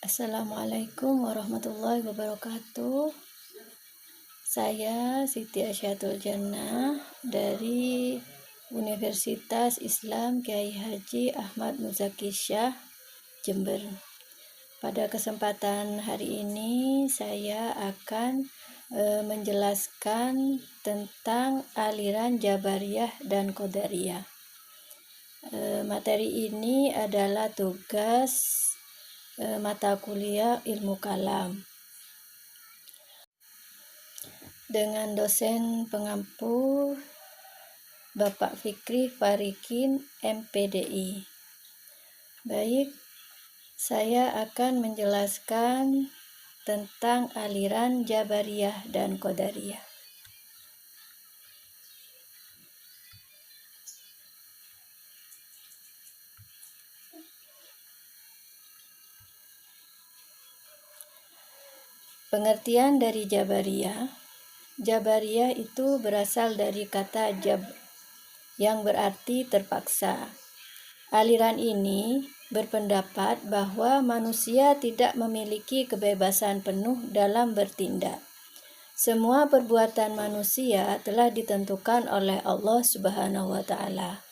Assalamualaikum warahmatullahi wabarakatuh. Saya Siti Asyatul Jannah dari Universitas Islam Kiai Haji Ahmad Muzaki Syah, Jember. Pada kesempatan hari ini saya akan menjelaskan tentang aliran Jabariyah dan Qadariyah. Materi ini adalah tugas mata kuliah ilmu kalam dengan dosen pengampu Bapak Fikri Farikin MPDI. Baik, saya akan menjelaskan tentang aliran Jabariyah dan Qadariyah. Pengertian dari Jabariyah. Jabariyah itu berasal dari kata jabr yang berarti terpaksa. Aliran ini berpendapat bahwa manusia tidak memiliki kebebasan penuh dalam bertindak. Semua perbuatan manusia telah ditentukan oleh Allah Subhanahu wa Ta'ala.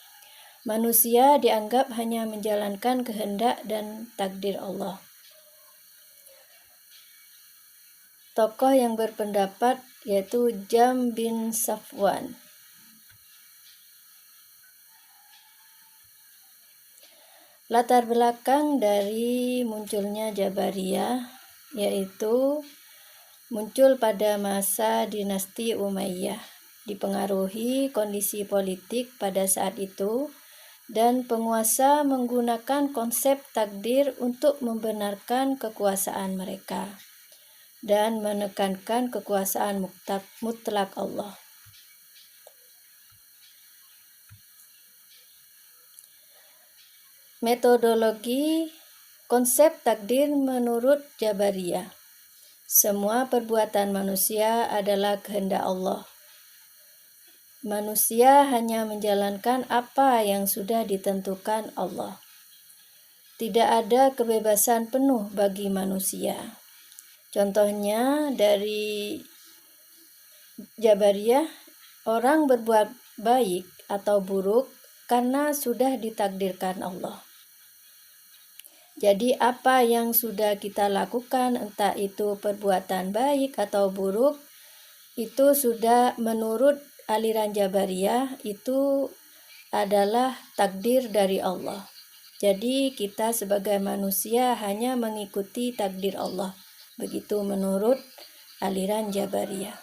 Manusia dianggap hanya menjalankan kehendak dan takdir Allah. Tokoh yang berpendapat yaitu Jam bin Safwan. Latar belakang dari munculnya Jabariyah yaitu muncul pada masa dinasti Umayyah, dipengaruhi kondisi politik pada saat itu dan penguasa menggunakan konsep takdir untuk membenarkan kekuasaan mereka dan menekankan kekuasaan mutlak Allah. Metodologi konsep takdir menurut Jabariyah. Semua perbuatan manusia adalah kehendak Allah. Manusia hanya menjalankan apa yang sudah ditentukan Allah. Tidak ada kebebasan penuh bagi manusia. Contohnya dari Jabariyah, orang berbuat baik atau buruk karena sudah ditakdirkan Allah. Jadi apa yang sudah kita lakukan, entah itu perbuatan baik atau buruk, itu sudah menurut aliran Jabariyah itu adalah takdir dari Allah. Jadi kita sebagai manusia hanya mengikuti takdir Allah. Begitu menurut aliran Jabariyah.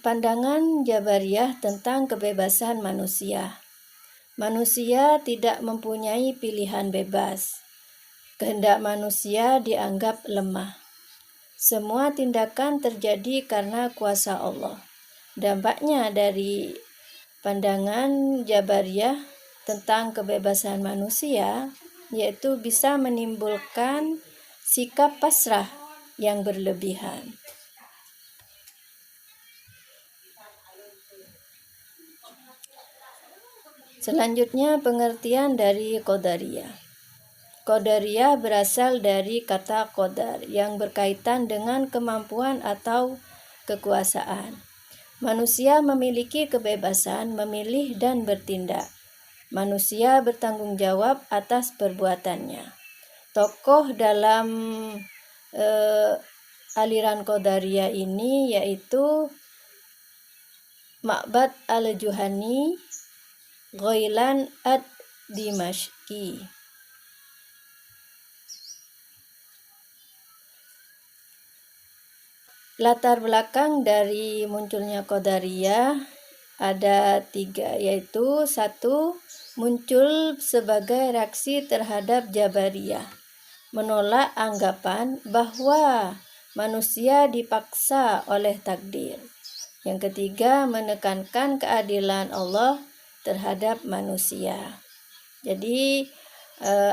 Pandangan Jabariyah tentang kebebasan manusia. Manusia tidak mempunyai pilihan bebas. Kehendak manusia dianggap lemah. Semua tindakan terjadi karena kuasa Allah. Dampaknya dari pandangan Jabariyah tentang kebebasan manusia yaitu bisa menimbulkan sikap pasrah yang berlebihan. Selanjutnya pengertian dari Qadariyah. Qadariyah berasal dari kata qadar yang berkaitan dengan kemampuan atau kekuasaan. Manusia memiliki kebebasan memilih dan bertindak. Manusia bertanggung jawab atas perbuatannya. Tokoh dalam aliran Qadariyah ini yaitu Ma'bad al-Juhani Ghailan ad-Dimashqi. Latar belakang dari munculnya Qadariyah ada 3, yaitu 1. Muncul sebagai reaksi terhadap Jabariyah, menolak anggapan bahwa manusia dipaksa oleh takdir. Yang ketiga, menekankan keadilan Allah terhadap manusia. Jadi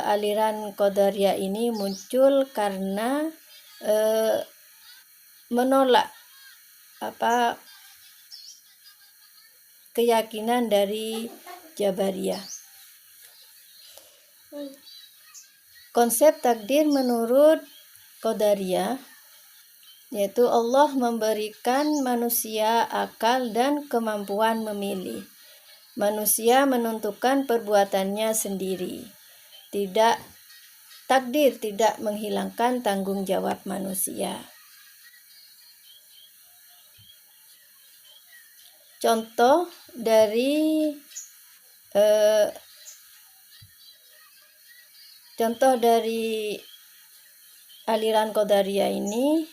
aliran Qadariyah ini muncul karena menolak keyakinan dari Jabariyah. Konsep takdir menurut Qadariyah yaitu Allah memberikan manusia akal dan kemampuan memilih. Manusia menentukan perbuatannya sendiri. Takdir tidak menghilangkan tanggung jawab manusia. Contoh dari aliran Qadariyah ini,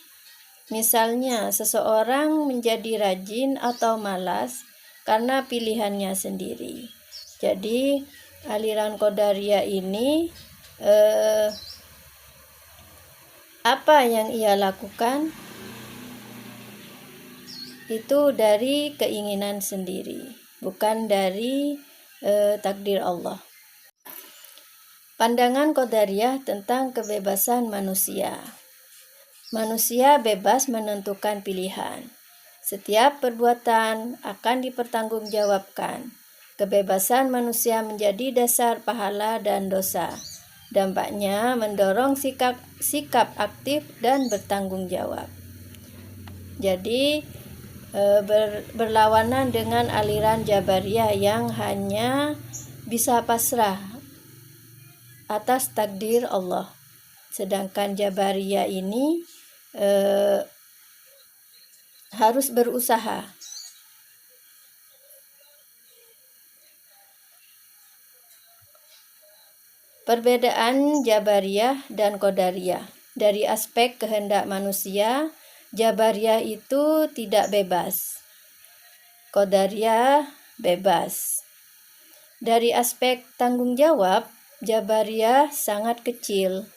misalnya seseorang menjadi rajin atau malas karena pilihannya sendiri. Jadi aliran Qadariyah ini apa yang ia lakukan itu dari keinginan sendiri, bukan dari takdir Allah. Pandangan Qadariyah tentang kebebasan manusia. Manusia bebas menentukan pilihan. Setiap perbuatan akan dipertanggungjawabkan. Kebebasan manusia menjadi dasar pahala dan dosa. Dampaknya mendorong sikap aktif dan bertanggung jawab. Jadi berlawanan dengan aliran Jabariyah yang hanya bisa pasrah atas takdir Allah. Sedangkan Jabariyah ini harus berusaha. Perbedaan Jabariyah dan Qadariyah. Dari aspek kehendak manusia, Jabariyah itu tidak bebas. Qadariyah bebas. Dari aspek tanggung jawab, Jabariyah sangat kecil.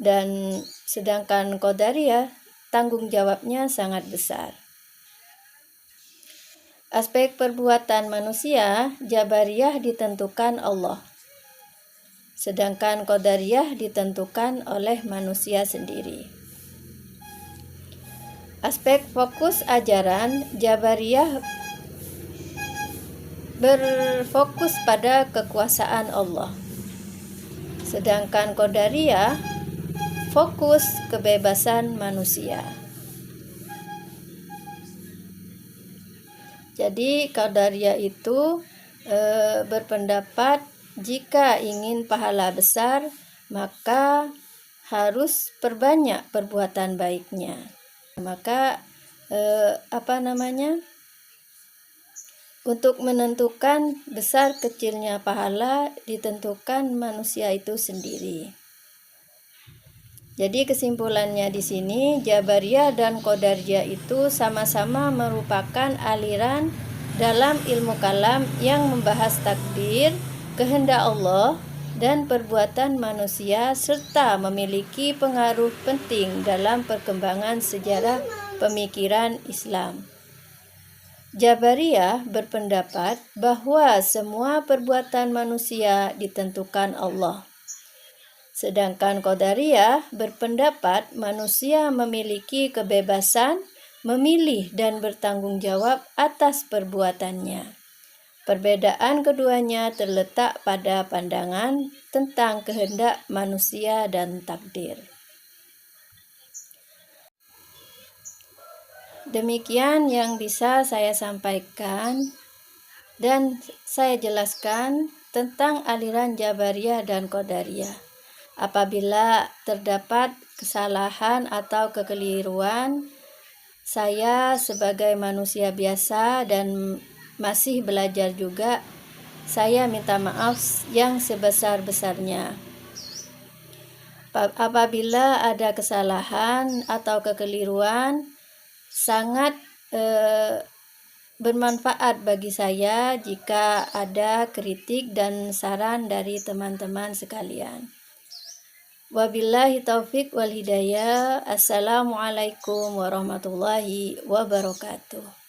Dan sedangkan Qadariyah tanggung jawabnya sangat besar. Aspek perbuatan manusia, Jabariyah ditentukan Allah. Sedangkan Qadariyah ditentukan oleh manusia sendiri. Aspek fokus ajaran, Jabariyah berfokus pada kekuasaan Allah. Sedangkan Qadariyah fokus kebebasan manusia. Jadi Qadariyah itu berpendapat jika ingin pahala besar, maka harus perbanyak perbuatan baiknya. Maka untuk menentukan besar kecilnya pahala ditentukan manusia itu sendiri. Jadi kesimpulannya di sini, Jabariyah dan Qadariyah itu sama-sama merupakan aliran dalam ilmu kalam yang membahas takdir, kehendak Allah, dan perbuatan manusia, serta memiliki pengaruh penting dalam perkembangan sejarah pemikiran Islam. Jabariyah berpendapat bahwa semua perbuatan manusia ditentukan Allah. Sedangkan Qadariyah berpendapat manusia memiliki kebebasan memilih dan bertanggung jawab atas perbuatannya. Perbedaan keduanya terletak pada pandangan tentang kehendak manusia dan takdir. Demikian yang bisa saya sampaikan dan saya jelaskan tentang aliran Jabariyah dan Qadariyah. Apabila terdapat kesalahan atau kekeliruan, saya sebagai manusia biasa dan masih belajar juga, saya minta maaf yang sebesar-besarnya. Apabila ada kesalahan atau kekeliruan, sangat bermanfaat bagi saya jika ada kritik dan saran dari teman-teman sekalian. Wabillahi taufik wal hidayah. Assalamualaikum warahmatullahi wabarakatuh.